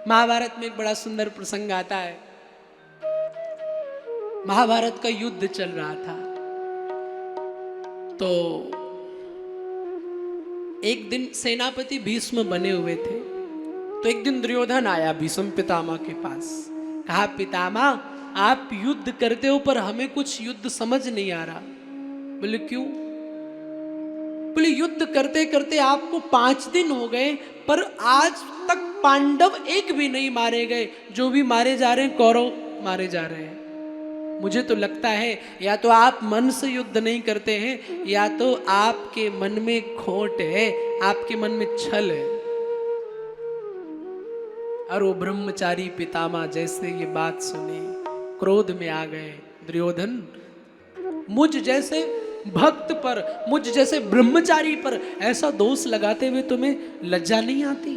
महाभारत में एक बड़ा सुंदर प्रसंग आता है। महाभारत का युद्ध चल रहा था, तो एक दिन सेनापति भीष्म बने हुए थे। तो एक दिन दुर्योधन आया भीष्म पितामह के पास, कहा पितामह आप युद्ध करते हो पर हमें कुछ युद्ध समझ नहीं आ रहा। बोले क्यों? बोले युद्ध करते करते आपको 5 दिन हो गए पर आज तक पांडव एक भी नहीं मारे गए, जो भी मारे जा रहे हैं कौरव मारे जा रहे हैं। मुझे तो लगता है या तो आप मन से युद्ध नहीं करते हैं या तो आपके मन में खोट है, आपके मन में छल है। और वो ब्रह्मचारी पितामह जैसे ये बात सुनी क्रोध में आ गए। दुर्योधन, मुझ जैसे भक्त पर, मुझ जैसे ब्रह्मचारी पर ऐसा दोष लगाते हुए तुम्हें लज्जा नहीं आती?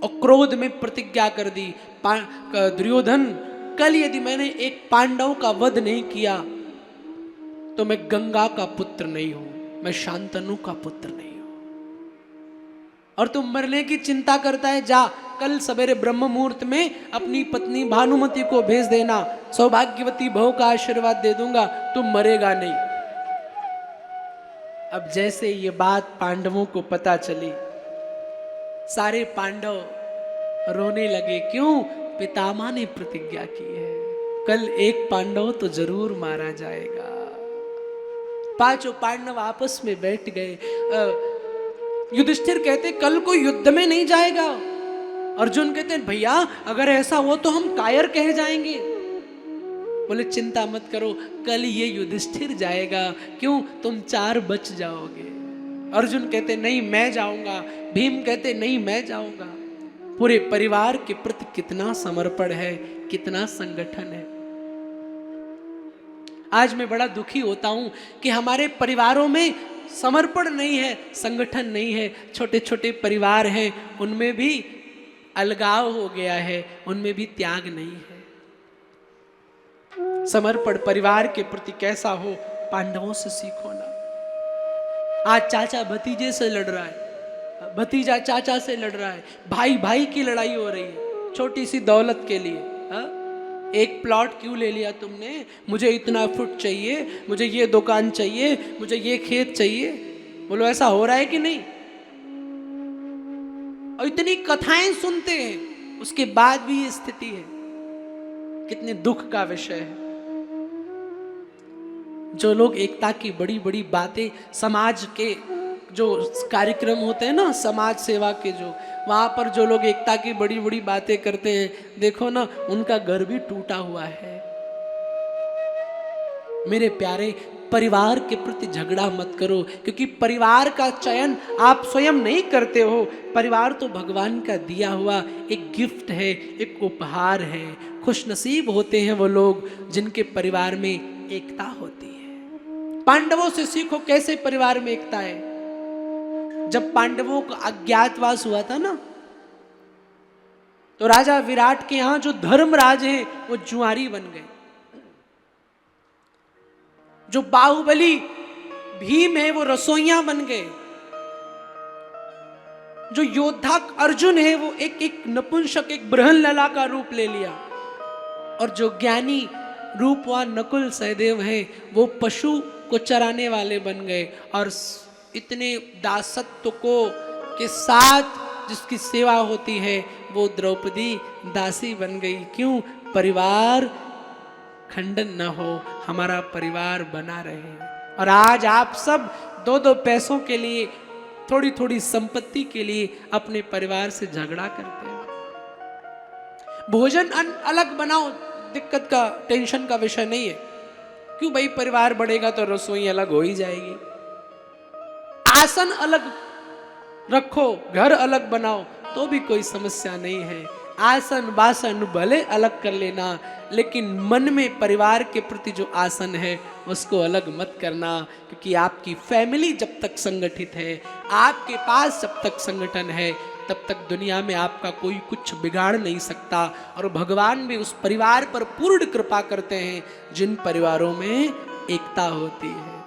और क्रोध में प्रतिज्ञा कर दी, दुर्योधन कल यदि मैंने एक पांडव का वध नहीं किया तो मैं गंगा का पुत्र नहीं हूं, मैं शांतनु का पुत्र नहीं हूं। और तुम मरने की चिंता करता है, जा कल सवेरे ब्रह्म मुहूर्त में अपनी पत्नी भानुमति को भेज देना, सौभाग्यवती बहू का आशीर्वाद दे दूंगा, तुम मरेगा नहीं। अब जैसे ये बात पांडवों को पता चली, सारे पांडव रोने लगे। क्यों? पितामह ने प्रतिज्ञा की है, कल एक पांडव तो जरूर मारा जाएगा। पांचों पांडव आपस में बैठ गए। युधिष्ठिर कहते कल कोई युद्ध में नहीं जाएगा। अर्जुन कहते भैया अगर ऐसा हो तो हम कायर कह जाएंगे। बोले चिंता मत करो, कल ये युधिष्ठिर जाएगा, क्यों? तुम 4 बच जाओगे। अर्जुन कहते नहीं मैं जाऊंगा, भीम कहते नहीं मैं जाऊंगा। पूरे परिवार के प्रति कितना समर्पण है, कितना संगठन है। आज मैं बड़ा दुखी होता हूं कि हमारे परिवारों में समर्पण नहीं है, संगठन नहीं है। छोटे छोटे परिवार हैं, उनमें भी अलगाव हो गया है, उनमें भी त्याग नहीं है। समर्पण परिवार के प्रति कैसा हो, पांडवों से सीखो ना। आज चाचा भतीजे से लड़ रहा है, भतीजा चाचा से लड़ रहा है, भाई भाई की लड़ाई हो रही है छोटी सी दौलत के लिए। एक प्लॉट क्यों ले लिया तुमने? मुझे इतना फुट चाहिए, मुझे ये दुकान चाहिए, मुझे ये खेत चाहिए। बोलो ऐसा हो रहा है कि नहीं? और इतनी कथाएं सुनते हैं, उसके बाद भी ये स्थिति है। कितने दुख का विषय है। जो लोग एकता की बड़ी बड़ी बातें, समाज के जो कार्यक्रम होते हैं ना, समाज सेवा के, जो वहां पर जो लोग एकता की बड़ी बड़ी बातें करते हैं, देखो ना उनका घर भी टूटा हुआ है। मेरे प्यारे, परिवार के प्रति झगड़ा मत करो, क्योंकि परिवार का चयन आप स्वयं नहीं करते हो। परिवार तो भगवान का दिया हुआ एक गिफ्ट है, एक उपहार है। खुशनसीब होते हैं वो लोग जिनके परिवार में एकता होती है। पांडवों से सीखो कैसे परिवार में एकता है। जब पांडवों का अज्ञातवास हुआ था ना, तो राजा विराट के यहां जो धर्मराज है वो जुआरी बन गए। जो बाहुबली भीम है वो रसोइया बन गए। जो योद्धा अर्जुन है वो एक नपुंसक, एक बृहनलला का रूप ले लिया। और जो ज्ञानी रूपवान नकुल सहदेव है वो पशु को चराने वाले बन गए। और इतने दासत्व को के साथ जिसकी सेवा होती है वो द्रौपदी दासी बन गई। क्यों? परिवार खंडन न हो, हमारा परिवार बना रहे। और आज आप सब 2-2 पैसों के लिए, थोड़ी थोड़ी संपत्ति के लिए अपने परिवार से झगड़ा करते हैं। भोजन अलग बनाओ, दिक्कत का, टेंशन का विषय नहीं है। क्यों भाई? परिवार बढ़ेगा तो रसोई अलग हो ही जाएगी। आसन अलग रखो, घर अलग बनाओ तो भी कोई समस्या नहीं है। आसन बासन भले अलग कर लेना, लेकिन मन में परिवार के प्रति जो आसन है उसको अलग मत करना। क्योंकि आपकी फैमिली जब तक संगठित है, आपके पास जब तक संगठन है, तब तक दुनिया में आपका कोई कुछ बिगाड़ नहीं सकता। और भगवान भी उस परिवार पर पूर्ण कृपा करते हैं जिन परिवारों में एकता होती है।